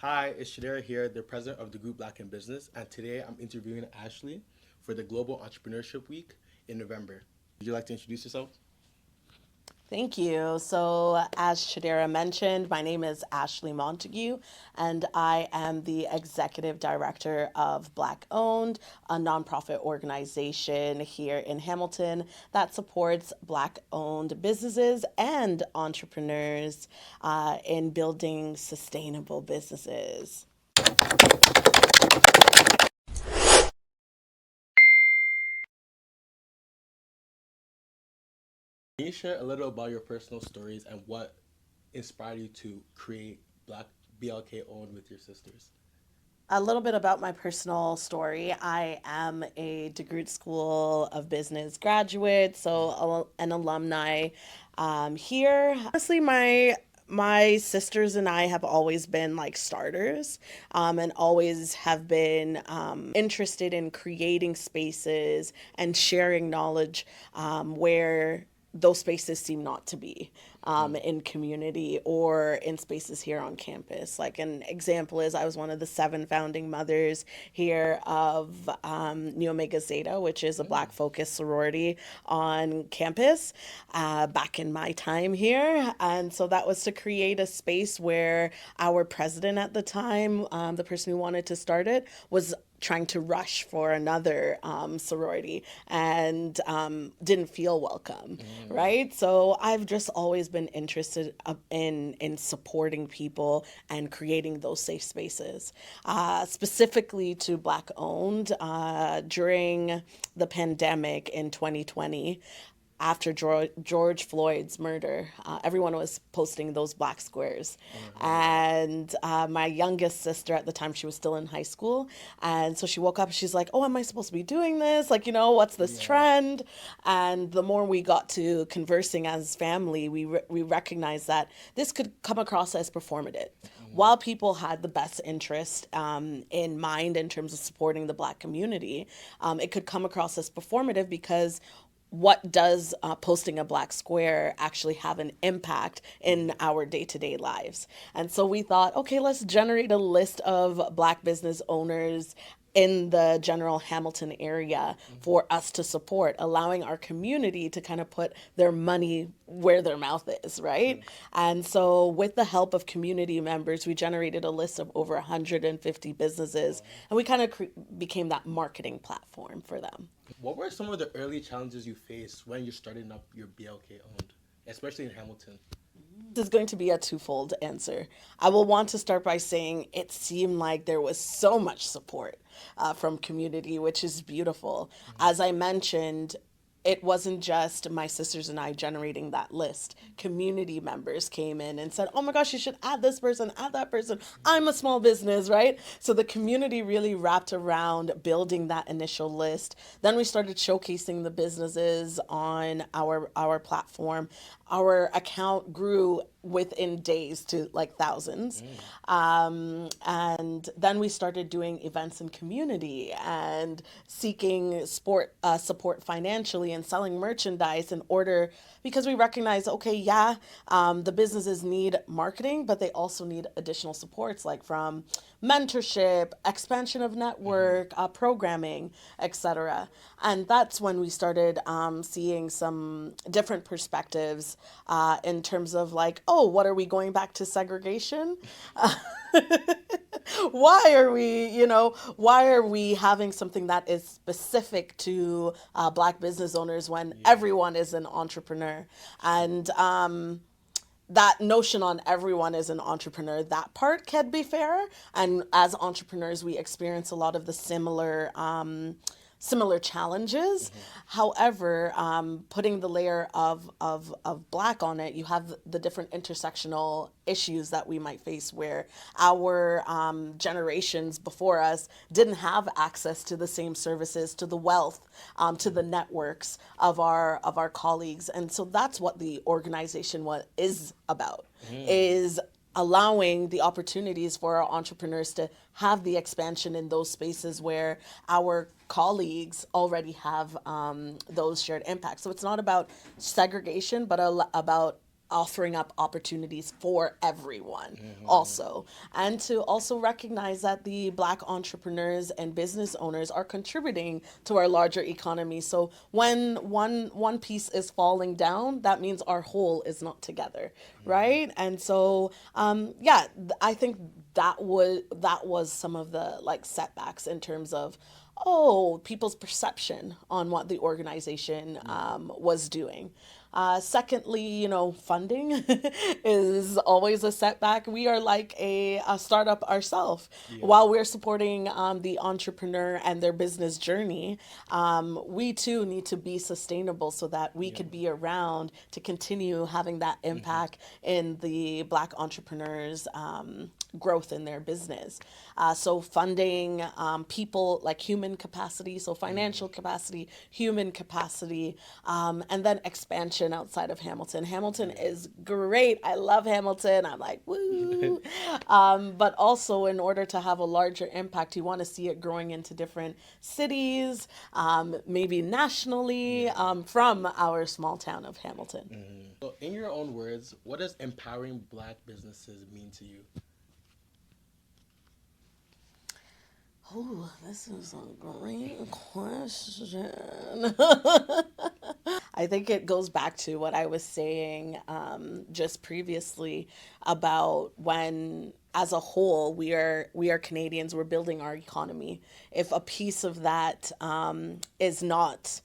Hi, it's Shadera here, the president of DeGroote Black in Business, and today I'm interviewing Ashleigh for the Global Entrepreneurship Week in November. Would you like to introduce yourself? Thank you. So, as Shadera mentioned, my name is Ashleigh Montague, and I am the executive director of Black Owned, a nonprofit organization here in Hamilton that supports Black owned businesses and entrepreneurs in building sustainable businesses. Can you share a little about your personal stories and what inspired you to create Black BLK Owned with your sisters? A little bit about my personal story. I am a DeGroote School of Business graduate, so an alumni here. Honestly, my sisters and I have always been like starters, and always have been interested in creating spaces and sharing knowledge where those spaces seem not to be in community or in spaces here on campus. Like an example is I was one of the 7 founding mothers here of Nu Omega Zeta, which is a Black focused sorority on campus back in my time here. And so that was to create a space where our president at the time, the person who wanted to start it, was trying to rush for another sorority and didn't feel welcome, right? So I've just always been interested in supporting people and creating those safe spaces, specifically to Black owned during the pandemic in 2020 after George Floyd's murder. Everyone was posting those black squares. And my youngest sister at the time, she was still in high school. And so she woke up and she's like, oh, am I supposed to be doing this? Like, what's this trend? And the more we got to conversing as family, we recognized that this could come across as performative. While people had the best interest in mind in terms of supporting the Black community, it could come across as performative because what does posting a black square actually have an impact in our day-to-day lives? And so we thought, okay, let's generate a list of Black business owners in the general Hamilton area for us to support, allowing our community to kind of put their money where their mouth is, right? And so, with the help of community members, we generated a list of over 150 businesses, and we kind of became that marketing platform for them. What were some of the early challenges you faced when you're starting up your BLK Owned, especially in Hamilton? This is going to be a twofold answer. I will want to start by saying it seemed like there was so much support from community, which is beautiful. As I mentioned, it wasn't just my sisters and I generating that list. Community members came in and said, oh my gosh, you should add this person, add that person. I'm a small business, right? So the community really wrapped around building that initial list. Then we started showcasing the businesses on our platform. Our account grew within days to like thousands. And then we started doing events in community and seeking support financially and selling merchandise in order, because we recognize, okay, yeah, the businesses need marketing, but they also need additional supports like from mentorship, expansion of network, programming, etc. And that's when we started seeing some different perspectives in terms of like, oh, what are we going back to segregation? Why are we having something that is specific to Black business owners when everyone is an entrepreneur? And that notion on everyone is an entrepreneur, that part can be fair. And as entrepreneurs, we experience a lot of the similar challenges. However, putting the layer of Black on it, you have the different intersectional issues that we might face where our generations before us didn't have access to the same services, to the wealth, to the networks of our colleagues. And so that's what the organization is about, is allowing the opportunities for our entrepreneurs to have the expansion in those spaces where our colleagues already have those shared impacts. So it's not about segregation, but about offering up opportunities for everyone also, and to also recognize that the Black entrepreneurs and business owners are contributing to our larger economy. So when one piece is falling down, that means our whole is not together, right? And so I think that was some of the like setbacks in terms of people's perception on what the organization was doing. Secondly, funding is always a setback. We are like a startup ourselves. While we're supporting the entrepreneur and their business journey, we too need to be sustainable so that we could be around to continue having that impact in the Black entrepreneurs' growth in their business. So funding, people, like human capacity, so financial capacity, human capacity, and then expansion outside of Hamilton. Hamilton is great. I love Hamilton. I'm like, woo. But also, in order to have a larger impact, you want to see it growing into different cities, maybe nationally, from our small town of Hamilton. So in your own words, what does empowering Black businesses mean to you? Oh, this is a great question. I think it goes back to what I was saying just previously about when, as a whole, we are Canadians. We're building our economy. If a piece of that is not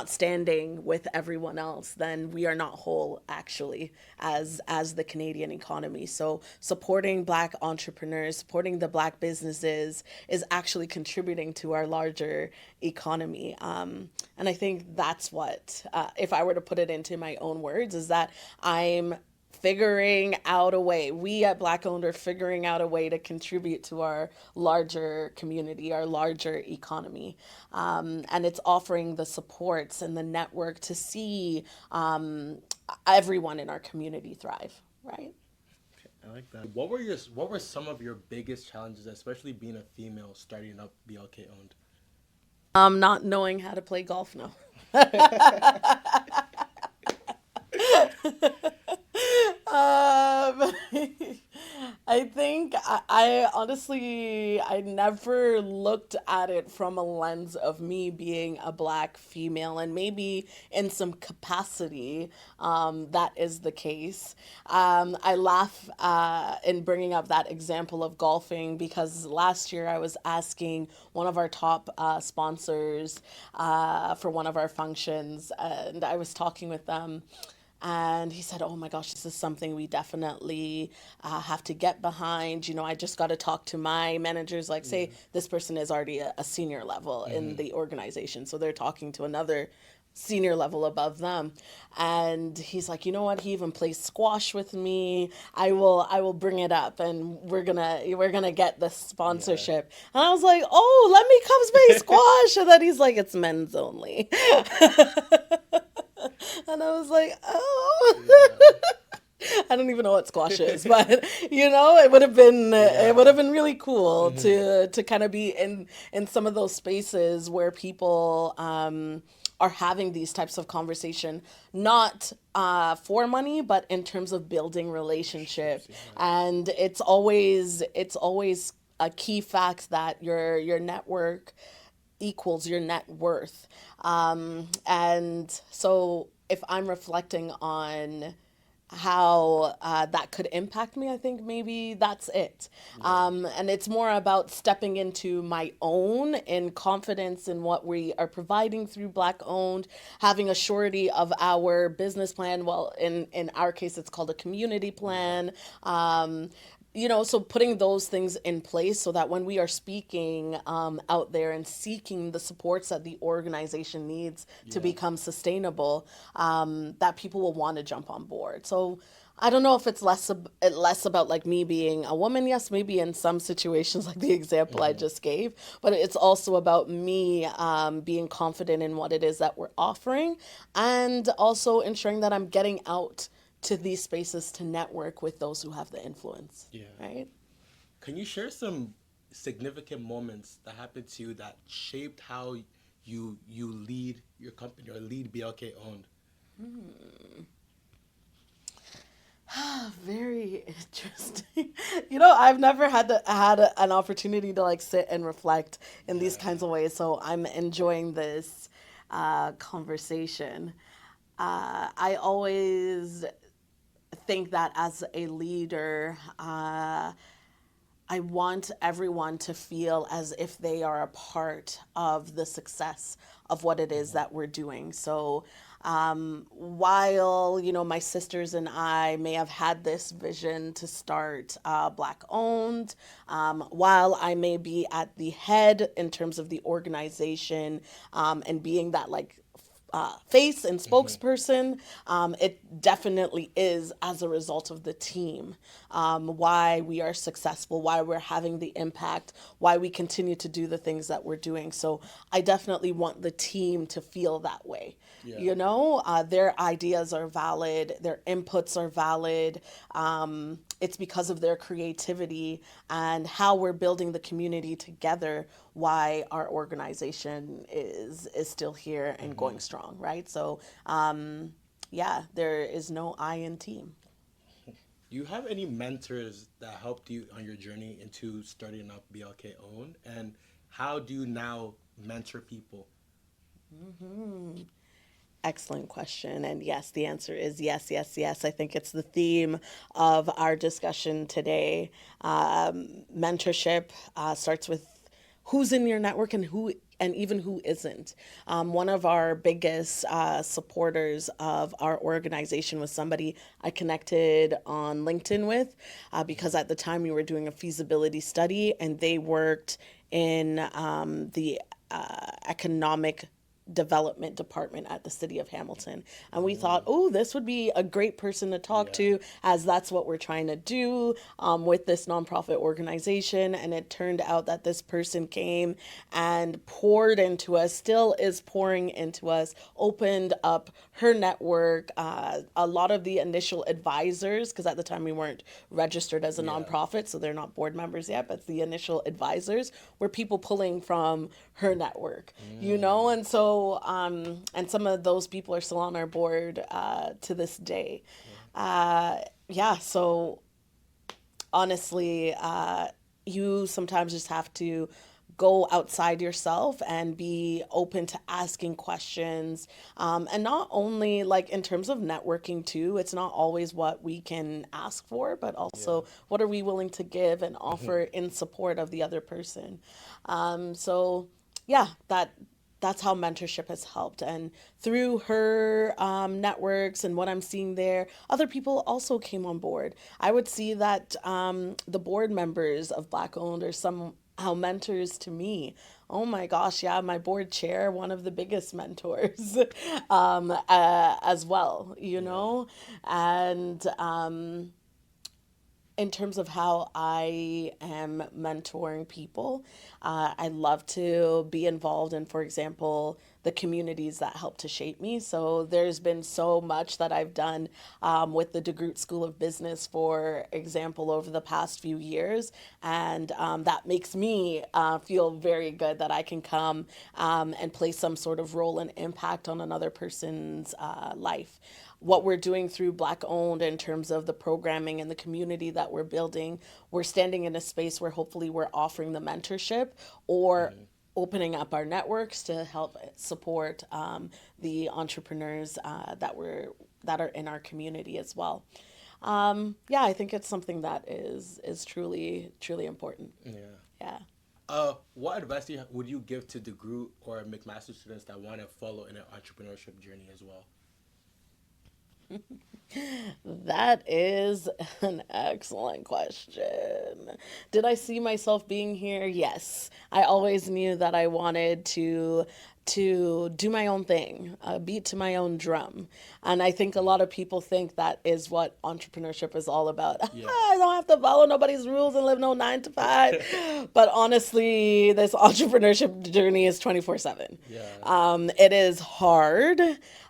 standing with everyone else, then we are not whole actually as the Canadian economy. So supporting Black entrepreneurs, supporting the Black businesses is actually contributing to our larger economy. And I think that's what, if I were to put it into my own words, is that I'm figuring out a way. We at Black Owned are figuring out a way to contribute to our larger community, our larger economy. And it's offering the supports and the network to see everyone in our community thrive, right? I like that. What were some of your biggest challenges, especially being a female starting up BLK Owned? Not knowing how to play golf now. I think I honestly, I never looked at it from a lens of me being a Black female, and maybe in some capacity that is the case. I laugh in bringing up that example of golfing because last year I was asking one of our top sponsors for one of our functions, and I was talking with them. And he said, "Oh my gosh, this is something we definitely have to get behind. I just got to talk to my managers, like say this person is already a senior level in the organization. So they're talking to another senior level above them." And he's like, "You know what? He even plays squash with me. I will bring it up and we're gonna get the sponsorship." And I was like, "Oh, let me come play squash." And then he's like, "It's men's only." And I was like, "Oh." I don't even know what squash is, but it would have been really cool to kind of be in some of those spaces where people are having these types of conversation, not for money, but in terms of building relationship. And it's always a key fact that your network equals your net worth. And so if I'm reflecting on how that could impact me, I think maybe that's it. And it's more about stepping into my own in confidence in what we are providing through Black Owned, having a surety of our business plan. Well, in our case, it's called a community plan. So putting those things in place so that when we are speaking out there and seeking the supports that the organization needs to become sustainable, that people will want to jump on board. So I don't know if it's less about like me being a woman. Yes, maybe in some situations like the example I just gave, but it's also about me being confident in what it is that we're offering, and also ensuring that I'm getting out to these spaces to network with those who have the influence. Yeah. Right? Can you share some significant moments that happened to you that shaped how you lead your company or lead BLK Owned? Very interesting. I've never had an opportunity to like sit and reflect in these Yeah. kinds of ways, so I'm enjoying this conversation. I always think that as a leader, I want everyone to feel as if they are a part of the success of what it is that we're doing. So, while, my sisters and I may have had this vision to start Black owned, while I may be at the head in terms of the organization, and being that like face and spokesperson, it definitely is as a result of the team, why we are successful, why we're having the impact, why we continue to do the things that we're doing. So I definitely want the team to feel that way. Yeah. Their ideas are valid, their inputs are valid. It's because of their creativity and how we're building the community together why our organization is still here and going strong, right? So, yeah, there is no I in team. Do you have any mentors that helped you on your journey into starting up BLK Owned? And how do you now mentor people? Excellent question. And yes, the answer is yes, yes, yes. I think it's the theme of our discussion today. Mentorship starts with who's in your network and even who isn't. One of our biggest supporters of our organization was somebody I connected on LinkedIn with, because at the time we were doing a feasibility study and they worked in the economic development department at the city of Hamilton. And we thought, oh, this would be a great person to talk to, as that's what we're trying to do with this nonprofit organization. And it turned out that this person came and poured into us, still is pouring into us, opened up her network. A lot of the initial advisors, because at the time we weren't registered as a nonprofit, so they're not board members yet, but the initial advisors were people pulling from her network, and so and some of those people are still on our board to this day. So honestly, you sometimes just have to go outside yourself and be open to asking questions. And not only like in terms of networking too, it's not always what we can ask for, but also what are we willing to give and offer in support of the other person. So yeah, that's how mentorship has helped. And through her networks and what I'm seeing there, other people also came on board. I would see that the board members of Black Owned are somehow mentors to me. Oh my gosh, yeah, my board chair, one of the biggest mentors as well, And in terms of how I am mentoring people, I love to be involved in, for example, the communities that help to shape me. So there's been so much that I've done with the DeGroote School of Business, for example, over the past few years. And that makes me feel very good that I can come and play some sort of role and impact on another person's life. What we're doing through Black Owned in terms of the programming and the community that we're building, we're standing in a space where hopefully we're offering the mentorship or opening up our networks to help support the entrepreneurs that are in our community as well. I think it's something that is truly important. Yeah. What advice would you give to DeGroote or McMaster students that want to follow in an entrepreneurship journey as well? That is an excellent question. Did I see myself being here? Yes. I always knew that I wanted to do my own thing, beat to my own drum. And I think a lot of people think that is what entrepreneurship is all about. Yeah. I don't have to follow nobody's rules and live no 9 to 5. But honestly, this entrepreneurship journey is 24/7. Yeah. It is hard.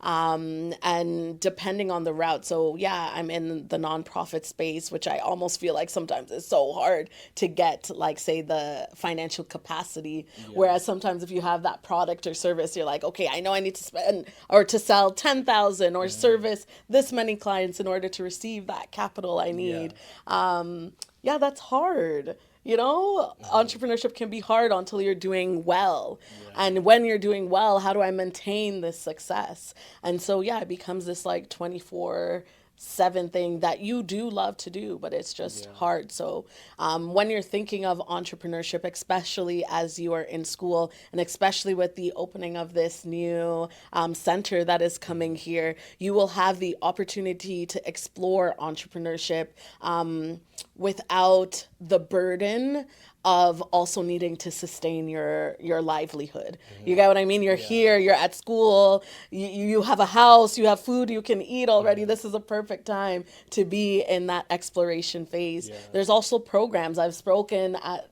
And depending on the route. So yeah, I'm in the nonprofit space, which I almost feel like sometimes is so hard to get, like, say, the financial capacity. Whereas sometimes if you have that product or service, you're like, okay, I know I need to spend or to sell 10,000 or service this many clients in order to receive that capital I need. Yeah, that's hard. You know, entrepreneurship can be hard until you're doing well. And when you're doing well, how do I maintain this success? And so, yeah, it becomes this like 24/7 thing that you do love to do, but it's just hard. So when you're thinking of entrepreneurship, especially as you are in school, and especially with the opening of this new center that is coming here, you will have the opportunity to explore entrepreneurship without the burden of also needing to sustain your livelihood. You get what I mean? You're here, you're at school, you have a house, you have food you can eat already. This is a perfect time to be in that exploration phase. There's also programs. I've spoken at,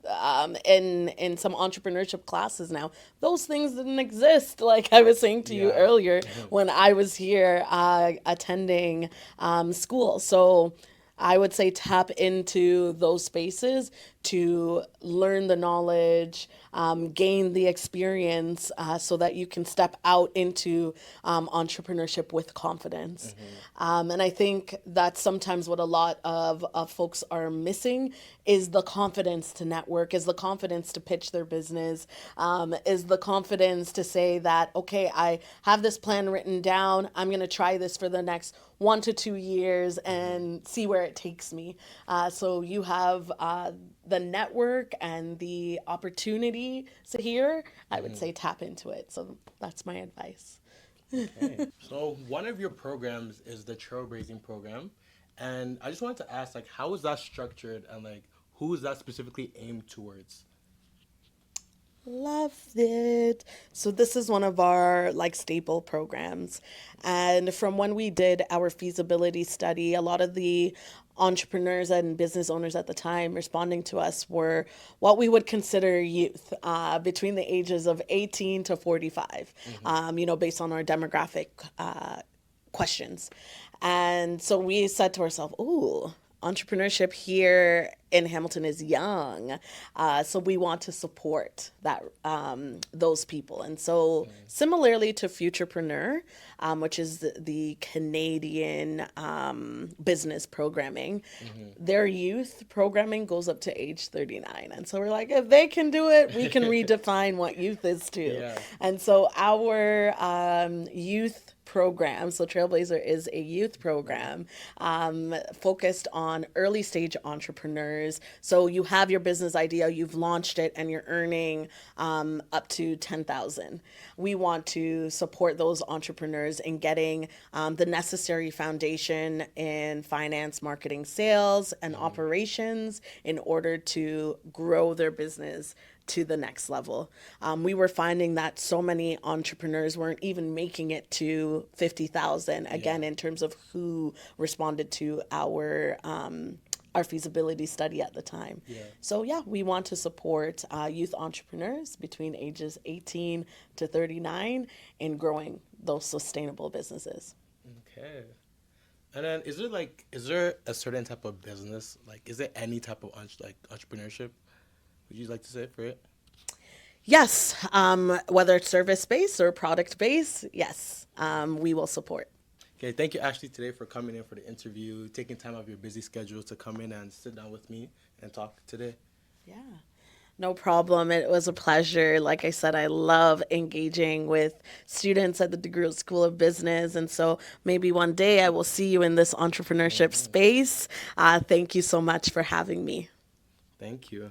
in some entrepreneurship classes now. Those things didn't exist, like I was saying to you earlier when I was here attending school. So I would say tap into those spaces to learn the knowledge, gain the experience so that you can step out into entrepreneurship with confidence. And I think that's sometimes what a lot of folks are missing is the confidence to network, is the confidence to pitch their business, is the confidence to say that, okay, I have this plan written down. I'm going to try this for the next 1 to 2 years and see where it takes me. So you have the network and the opportunity to hear, I would say tap into it. So that's my advice. Okay. So one of your programs is the trailblazing program. And I just wanted to ask, like, how is that structured and like who is that specifically aimed towards? Love it. So this is one of our like staple programs. And from when we did our feasibility study, a lot of the entrepreneurs and business owners at the time responding to us were what we would consider youth between the ages of 18 to 45, you know, based on our demographic questions. And so we said to ourselves, ooh, entrepreneurship here in Hamilton is young, so we want to support that those people. And so similarly to Futurepreneur, which is the Canadian business programming, their youth programming goes up to age 39. And so we're like, if they can do it, we can redefine what youth is too. And so our youth program, so Trailblazer is a youth program focused on early stage entrepreneurs. So you have your business idea, you've launched it, and you're earning up to 10,000. We want to support those entrepreneurs in getting the necessary foundation in finance, marketing, sales, and operations in order to grow their business to the next level. We were finding that so many entrepreneurs weren't even making it to 50,000 again in terms of who responded to our feasibility study at the time. So yeah, we want to support youth entrepreneurs between ages 18 to 39 in growing those sustainable businesses. Okay. And then is there a certain type of business? Like, is there any type of entrepreneurship? Would you like to say for it? Yes, whether it's service-based or product-based, yes, we will support. Okay, thank you, Ashley, today for coming in for the interview, taking time out of your busy schedule to come in and sit down with me and talk today. Yeah, no problem. It was a pleasure. Like I said, I love engaging with students at the DeGroote School of Business. And so maybe one day I will see you in this entrepreneurship space. Thank you so much for having me. Thank you.